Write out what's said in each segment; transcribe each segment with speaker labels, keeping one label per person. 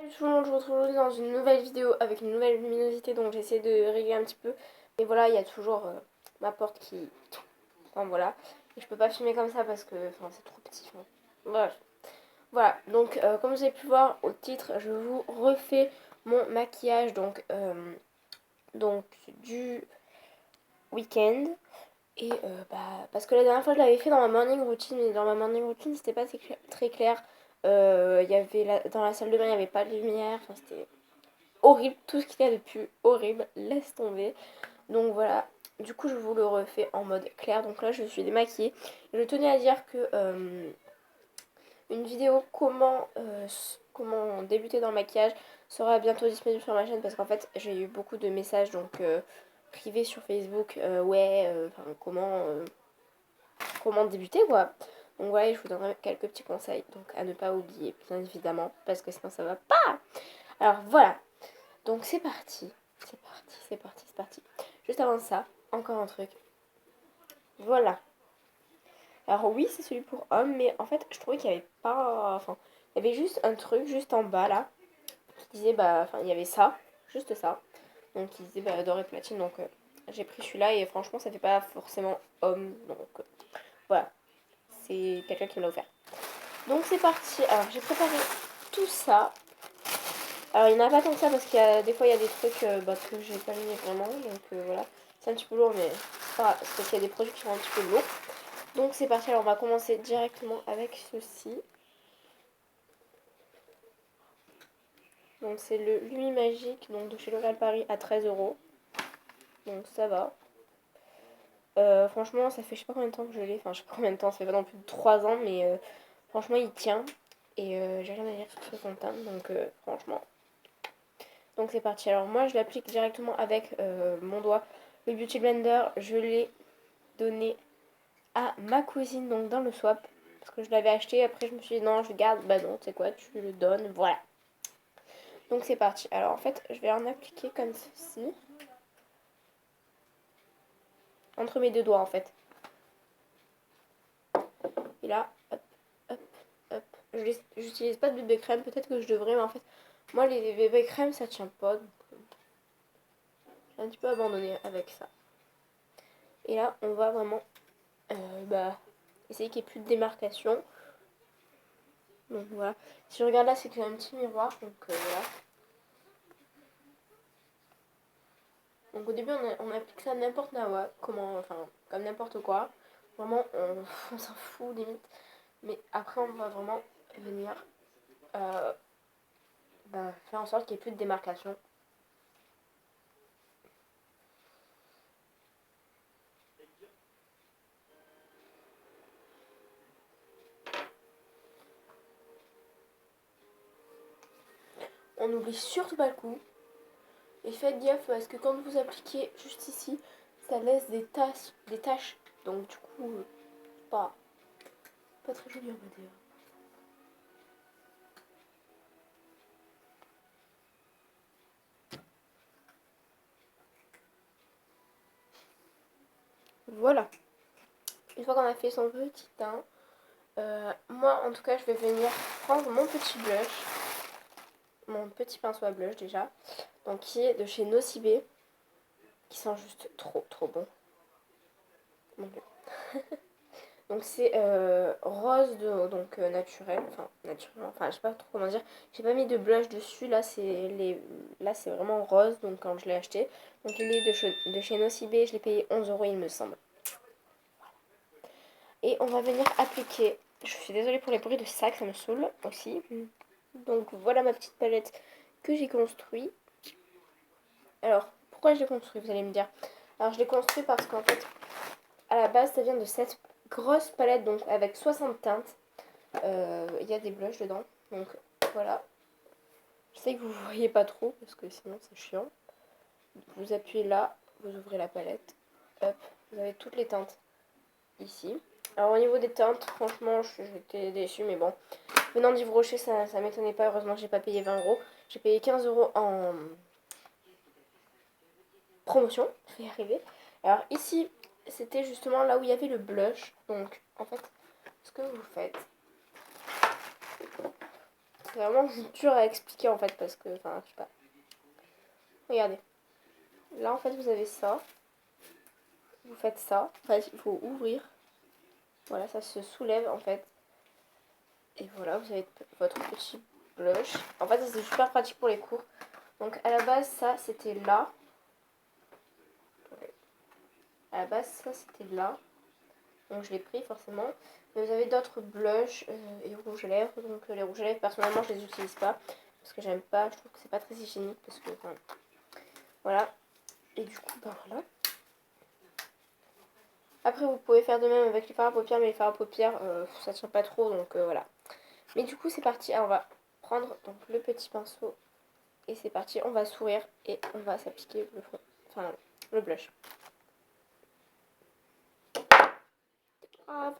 Speaker 1: Salut tout le monde, je vous retrouve aujourd'hui dans une nouvelle vidéo avec une nouvelle luminosité, donc j'essaie de régler un petit peu. Et voilà, il y a toujours ma porte qui... Enfin voilà, et je peux pas filmer comme ça parce que c'est trop petit. Enfin, bref. Voilà, donc comme vous avez pu voir au titre, je vous refais mon maquillage donc du week-end. Et parce que la dernière fois je l'avais fait dans ma morning routine, mais dans ma morning routine c'était pas très clair. Il y avait dans la salle de bain il n'y avait pas de lumière, enfin c'était horrible, tout ce qu'il y a de plus horrible, laisse tomber. Donc voilà, du coup je vous le refais en mode clair. Donc là je suis démaquillée. Je tenais à dire que une vidéo comment débuter dans le maquillage sera bientôt disponible sur ma chaîne parce qu'en fait j'ai eu beaucoup de messages privés sur Facebook. Comment débuter quoi. Donc voilà, je vous donnerai quelques petits conseils donc à ne pas oublier bien évidemment parce que sinon ça va pas. Alors voilà, donc c'est parti. C'est parti. Juste avant ça, encore un truc. Voilà. Alors oui, c'est celui pour homme, mais en fait, je trouvais qu'il n'y avait pas... Enfin, il y avait juste un truc, juste en bas, là, qui disait, il y avait ça, juste ça. Donc, il disait, doré platine, donc j'ai pris celui-là, et franchement, ça fait pas forcément homme, donc voilà. C'est quelqu'un qui me l'a offert. Donc, c'est parti. Alors, j'ai préparé tout ça. Alors il n'y en a pas tant que ça parce qu'il y a des fois il y a des trucs que j'ai pas mis vraiment, donc voilà. C'est un petit peu lourd mais c'est pas grave, parce qu'il y a des produits qui sont un petit peu lourds. Donc c'est parti, alors on va commencer directement avec ceci. Donc c'est le Lumi Magique donc de chez L'Oréal Paris à 13 €. Donc ça va. Franchement ça fait je sais pas combien de temps que je l'ai, enfin je sais pas combien de temps, ça fait pas non plus de 3 ans mais franchement il tient. Et j'ai rien à dire sur ce content donc franchement. Donc c'est parti. Alors moi je l'applique directement avec mon doigt. Le Beauty Blender, je l'ai donné à ma cousine donc dans le swap. Parce que je l'avais acheté. Après je me suis dit non, je le garde. Bah non, tu sais quoi, tu le donnes. Voilà. Donc c'est parti. Alors en fait, je vais en appliquer comme ceci. Entre mes deux doigts en fait. Et là, hop, hop, hop. J'utilise pas de bébé crème. Peut-être que je devrais, mais en fait, moi les bébés crème ça tient pas. Donc j'ai un petit peu abandonné avec ça. Et là, on va vraiment essayer qu'il n'y ait plus de démarcation. Donc voilà. Si je regarde là, c'est qu'il y a un petit miroir. Donc voilà. Donc au début, on applique ça n'importe comment, comme n'importe quoi. Vraiment, on s'en fout limite. Mais après, on va vraiment venir euh, faire en sorte qu'il n'y ait plus de démarcation. On n'oublie surtout pas le coup. Et faites gaffe parce que quand vous appliquez juste ici, ça laisse des taches. Donc du coup, pas très joli on va dire. Voilà. Une fois qu'on a fait son petit teint, moi en tout cas je vais venir prendre mon petit blush, mon petit pinceau à blush déjà, donc qui est de chez Nocibé, qui sent juste trop bon. Mon Dieu. Donc c'est rose naturel, je sais pas trop comment dire. J'ai pas mis de blush dessus, là c'est vraiment rose donc quand je l'ai acheté. Donc il est de chez Nocibé, je l'ai payé 11 € il me semble. Et on va venir appliquer. Je suis désolée pour les bruits de sac, ça me saoule aussi. Donc voilà ma petite palette que j'ai construite. Alors, pourquoi je l'ai construite, vous allez me dire. Alors je l'ai construite parce qu'en fait, à la base, ça vient de cette grosse palette, donc avec 60 teintes. Il y a des blushs dedans. Donc voilà. Je sais que vous ne voyez pas trop, parce que sinon c'est chiant. Vous appuyez là, vous ouvrez la palette. Hop, vous avez toutes les teintes ici. Alors au niveau des teintes, franchement, j'étais déçue, mais bon. Venant d'Yves Rocher, ça m'étonnait pas. Heureusement que j'ai pas payé 20 €. J'ai payé 15 € en promotion. Je vais y arriver. Alors ici, c'était justement là où il y avait le blush. Donc en fait, ce que vous faites, c'est vraiment dur à expliquer en fait parce que, enfin, je sais pas. Regardez. Là en fait vous avez ça. Vous faites ça. En fait il faut ouvrir. Voilà, ça se soulève en fait. Et voilà, vous avez votre petit blush. En fait c'est super pratique pour les cours. Donc à la base ça c'était là. À la base ça c'était là. Donc je l'ai pris forcément. Mais vous avez d'autres blushs et rouges à lèvres. Donc les rouges à lèvres personnellement je les utilise pas. Parce que j'aime pas, je trouve que c'est pas très hygiénique. Parce que enfin, voilà. Et du coup bah voilà. Après vous pouvez faire de même avec les fards à paupières. Mais les fards à paupières ça tient pas trop. Donc voilà. Mais du coup c'est parti. Alors on va prendre donc le petit pinceau. Et c'est parti. On va sourire. Et on va s'appliquer le fond. Enfin le blush. Ah.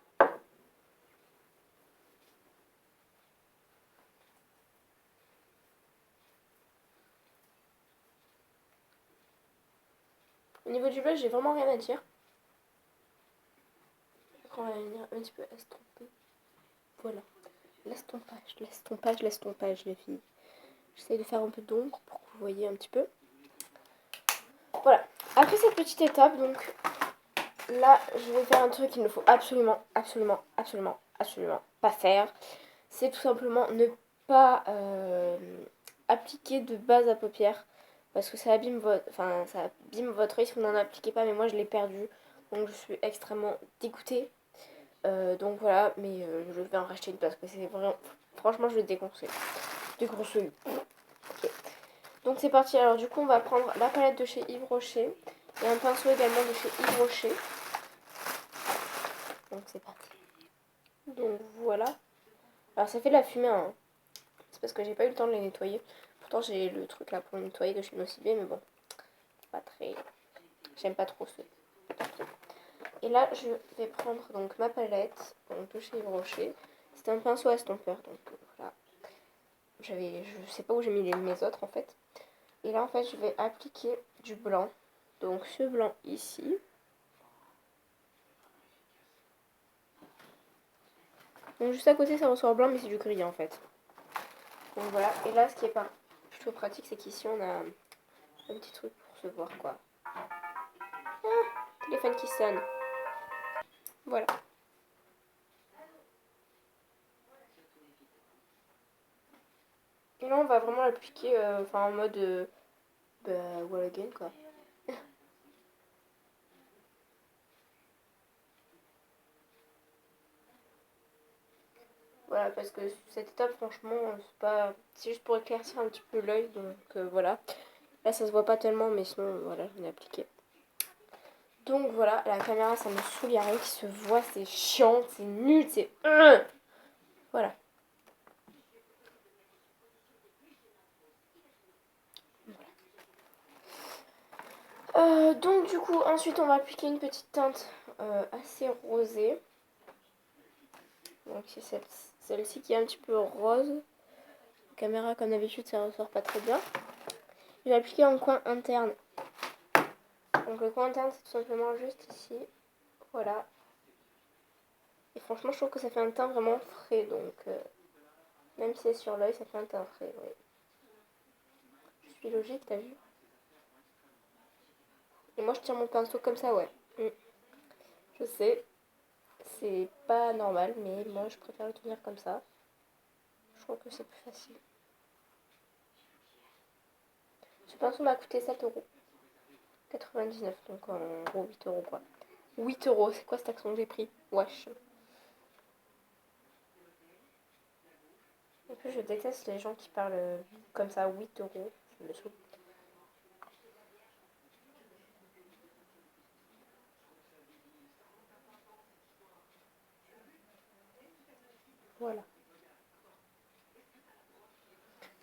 Speaker 1: Au niveau du blush j'ai vraiment rien à dire. On va venir un petit peu estomper. Voilà. L'estompage, l'estompage, l'estompage, les filles. J'essaie de faire un peu d'ombre pour que vous voyez un petit peu. Voilà. Après cette petite étape, donc, là, je vais faire un truc qu'il ne faut absolument, absolument, absolument, absolument pas faire. C'est tout simplement ne pas appliquer de base à paupières. Parce que ça abîme votre œil si vous n'en appliquez pas. Mais moi, je l'ai perdu. Donc, je suis extrêmement dégoûtée. Donc voilà, mais je vais en racheter une parce que c'est vraiment... Franchement, je le déconseille. Déconseille. Ok. Donc c'est parti. Alors du coup, on va prendre la palette de chez Yves Rocher et un pinceau également de chez Yves Rocher. Donc c'est parti. Donc voilà. Alors ça fait de la fumée, hein. C'est parce que j'ai pas eu le temps de les nettoyer. Pourtant j'ai le truc là pour nettoyer de chez Nocibé, mais bon, pas très... J'aime pas trop ce... Et là, je vais prendre donc ma palette donc, de chez Yves Rocher. C'est un pinceau à estompeur, donc voilà. Je sais pas où j'ai mis mes autres en fait. Et là, en fait, je vais appliquer du blanc. Donc ce blanc ici. Donc juste à côté, ça ressort blanc, mais c'est du gris en fait. Donc voilà. Et là, ce qui est pas plutôt pratique, c'est qu'ici, on a un petit truc pour se voir quoi. Ah, téléphone qui sonne. Voilà. Et là, on va vraiment l'appliquer en mode wall again quoi. Voilà, parce que cette étape, franchement, c'est juste pour éclaircir un petit peu l'œil, donc voilà. Là, ça se voit pas tellement, mais sinon, voilà, j'en ai appliqué. Donc voilà, la caméra, ça me saoule, il n'y a rien qui se voit, c'est chiant, c'est nul, c'est... Voilà. Donc du coup, ensuite, on va appliquer une petite teinte assez rosée. Donc c'est celle-ci qui est un petit peu rose. La caméra, comme d'habitude, ça ressort pas très bien. Je vais appliquer en coin interne. Donc le coin interne, c'est tout simplement juste ici. Voilà. Et franchement, je trouve que ça fait un teint vraiment frais. Donc, même si c'est sur l'œil, ça fait un teint frais. Oui. Je suis logique, t'as vu? Et moi, je tire mon pinceau comme ça, ouais. Je sais, c'est pas normal, mais moi, je préfère le tenir comme ça. Je trouve que c'est plus facile. Ce pinceau m'a coûté 7,99 €. Donc, en gros, 8 € quoi. 8 €, c'est quoi cet accent que j'ai pris? Wesh. En plus, je déteste les gens qui parlent comme ça, 8 €. Ça me saoule. Voilà.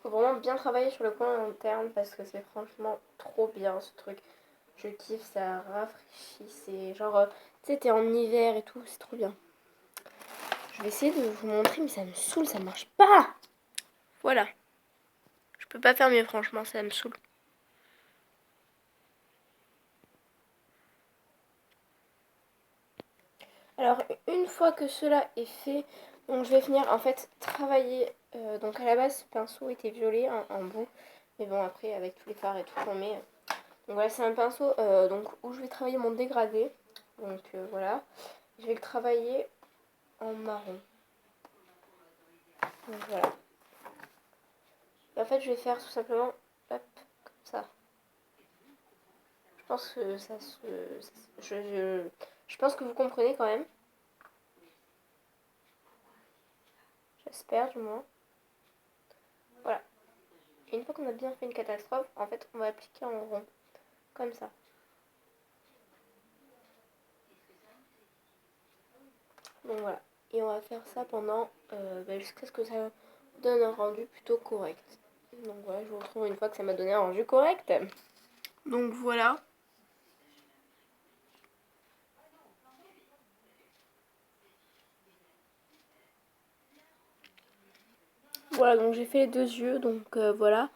Speaker 1: Faut vraiment bien travailler sur le coin interne parce que c'est franchement trop bien ce truc. Je kiffe, ça rafraîchit. C'est genre, tu sais, t'es en hiver et tout, c'est trop bien. Je vais essayer de vous montrer, mais ça me saoule, ça marche pas. Voilà. Je peux pas faire mieux, franchement, ça me saoule. Alors, une fois que cela est fait, donc je vais venir en fait travailler Donc à la base, ce pinceau était violet en bout. Mais bon, après, avec tous les fards et tout qu'on met. Donc voilà, c'est un pinceau donc, où je vais travailler mon dégradé. Donc voilà. Je vais le travailler en marron. Donc voilà. Et en fait, je vais faire tout simplement, hop, comme ça. Je pense que ça se... je pense que vous comprenez quand même. J'espère du moins. Voilà. Et une fois qu'on a bien fait une catastrophe, en fait, on va appliquer en rond. Comme ça. Donc voilà. Et on va faire ça pendant jusqu'à ce que ça donne un rendu plutôt correct. Donc voilà, je vous retrouve une fois que ça m'a donné un rendu correct. Donc voilà. Voilà, donc j'ai fait les 2 yeux, donc voilà.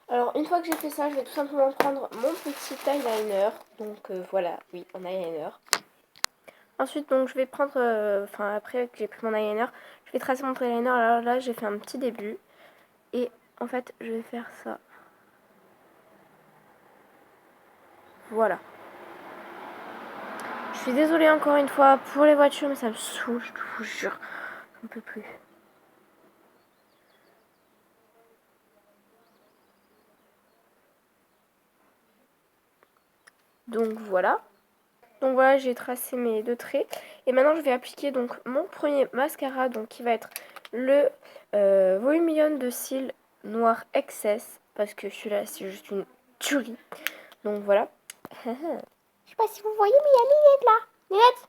Speaker 1: Alors une fois que j'ai fait ça, je vais tout simplement prendre mon petit eyeliner. Donc voilà, oui, un eyeliner. Ensuite, donc je vais prendre, après que j'ai pris mon eyeliner, je vais tracer mon eyeliner. Alors là, j'ai fait un petit début. Et en fait, je vais faire ça. Voilà. Je suis désolée encore une fois pour les voitures, mais ça me saoule, je vous jure. J'en peux plus. Donc voilà. Donc voilà, j'ai tracé mes 2 traits. Et maintenant, je vais appliquer donc mon premier mascara, donc qui va être le Volumion de cils noir excess. Parce que celui-là, c'est juste une tuerie. Donc voilà. Je sais pas si vous voyez, mais il y a Ninette là. Ninette.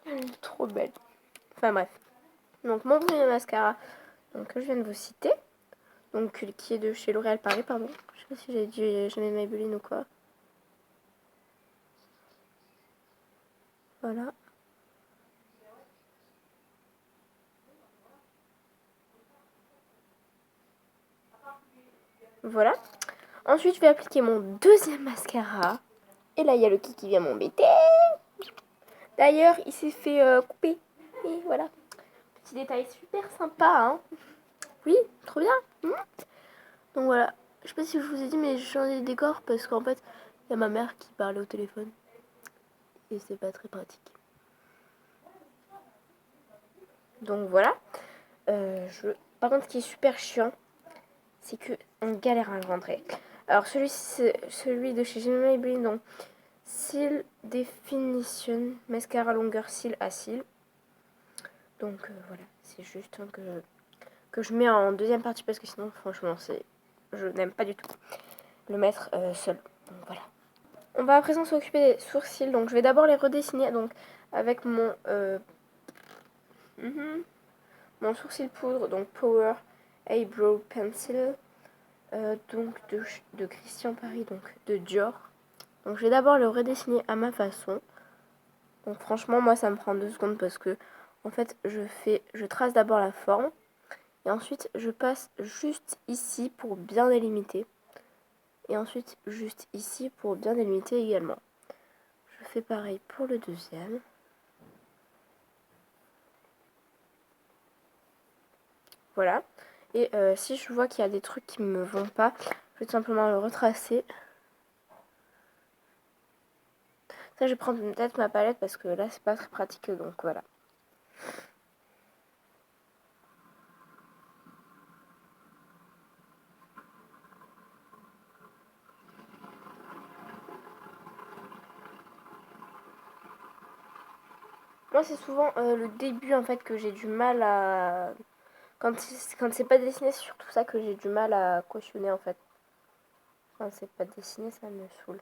Speaker 1: Elle est trop belle. Enfin bref. Donc mon premier mascara, donc, que je viens de vous citer. Donc qui est de chez L'Oréal Paris, pardon. Je sais pas si j'ai dit jamais Maybelline ou quoi. Voilà. Voilà. Ensuite, je vais appliquer mon deuxième mascara. Et là, il y a le qui vient m'embêter. D'ailleurs, il s'est fait couper. Et voilà. Petit détail super sympa, hein. Oui, trop bien. Donc voilà. Je sais pas si je vous ai dit, mais j'ai changé de décor parce qu'en fait, il y a ma mère qui parlait au téléphone. Et c'est pas très pratique. Donc voilà. Par contre, ce qui est super chiant, c'est qu'on galère à le rentrer. Alors celui de chez Maybelline, donc Cils Definition Mascara longueur cils à cils. Donc voilà, c'est juste que je mets en deuxième partie parce que sinon franchement je n'aime pas du tout le mettre seul. Donc voilà. On va à présent s'occuper des sourcils. Donc je vais d'abord les redessiner donc avec mon sourcil poudre, donc Power Eyebrow Pencil. Donc de Christian Paris, donc de Dior. Donc je vais d'abord le redessiner à ma façon. Donc franchement moi ça me prend 2 secondes parce que en fait je trace d'abord la forme et ensuite je passe juste ici pour bien délimiter et ensuite juste ici pour bien délimiter également. Je fais pareil pour le deuxième. Voilà. Et si je vois qu'il y a des trucs qui me vont pas, je vais tout simplement le retracer. Ça, je vais prendre peut-être ma palette parce que là, c'est pas très pratique, donc voilà. Moi, c'est souvent le début, en fait, que j'ai du mal à... Quand c'est pas dessiné, c'est surtout ça que j'ai du mal à cautionner, en fait. Quand c'est pas dessiné, ça me saoule.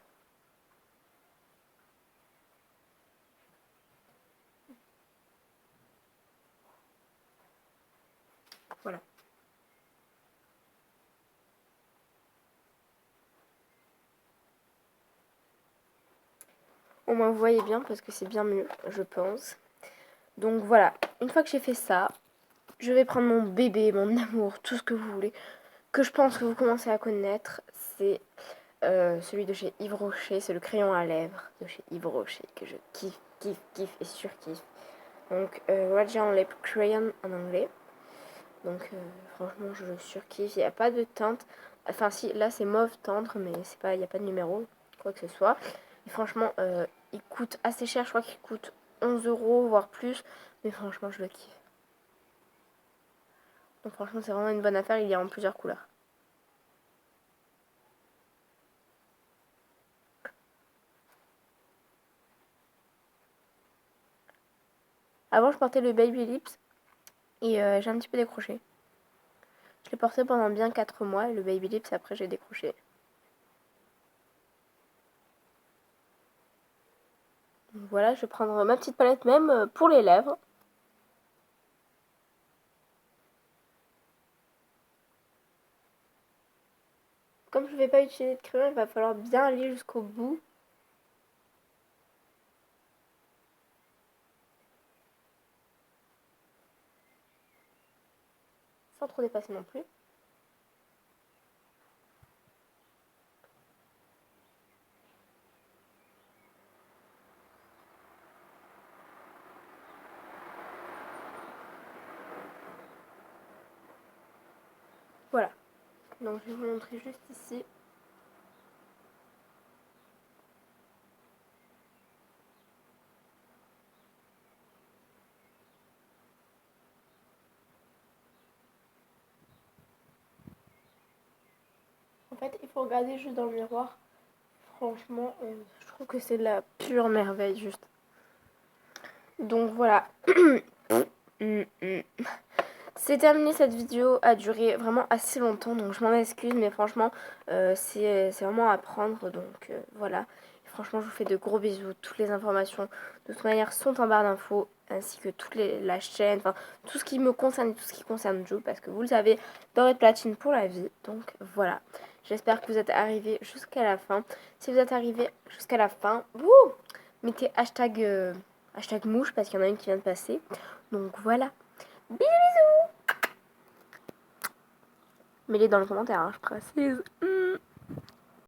Speaker 1: Voilà. Au moins, vous voyez bien, parce que c'est bien mieux, je pense. Donc voilà, une fois que j'ai fait ça, je vais prendre mon bébé, mon amour, tout ce que vous voulez, que je pense que vous commencez à connaître. C'est celui de chez Yves Rocher, c'est le crayon à lèvres de chez Yves Rocher, que je kiffe kiffe et surkiffe. Donc Radiant Lip Crayon en anglais. Donc franchement je le surkiffe. Il n'y a pas de teinte. Enfin si, là c'est mauve tendre, mais c'est pas, il n'y a pas de numéro, quoi que ce soit. Et franchement, il coûte assez cher. Je crois qu'il coûte 11 euros, voire plus. Mais franchement, je le kiffe. Donc franchement, c'est vraiment une bonne affaire. Il y a en plusieurs couleurs. Avant, je portais le Baby Lips. Et j'ai un petit peu décroché. Je l'ai porté pendant bien 4 mois. Et le Baby Lips, après, j'ai décroché. Donc voilà, je vais prendre ma petite palette même pour les lèvres. Comme je ne vais pas utiliser de crayon, il va falloir bien aller jusqu'au bout. Sans trop dépasser non plus. Voilà. Donc je vais vous montrer juste ici. En fait, il faut regarder juste dans le miroir. Franchement, je trouve que c'est de la pure merveille, juste. Donc voilà. C'est terminé, cette vidéo a duré vraiment assez longtemps, donc je m'en excuse, mais franchement, c'est vraiment à prendre, donc voilà. Et franchement, je vous fais de gros bisous. Toutes les informations, de toute manière, sont en barre d'infos, ainsi que la chaîne, enfin, tout ce qui me concerne et tout ce qui concerne Joe, parce que vous le savez, d'or et de platine pour la vie, donc voilà. J'espère que vous êtes arrivés jusqu'à la fin. Si vous êtes arrivés jusqu'à la fin, mettez hashtag mouche, parce qu'il y en a une qui vient de passer. Donc voilà. Bisous bisous. Mets-les dans les commentaires, hein, je précise.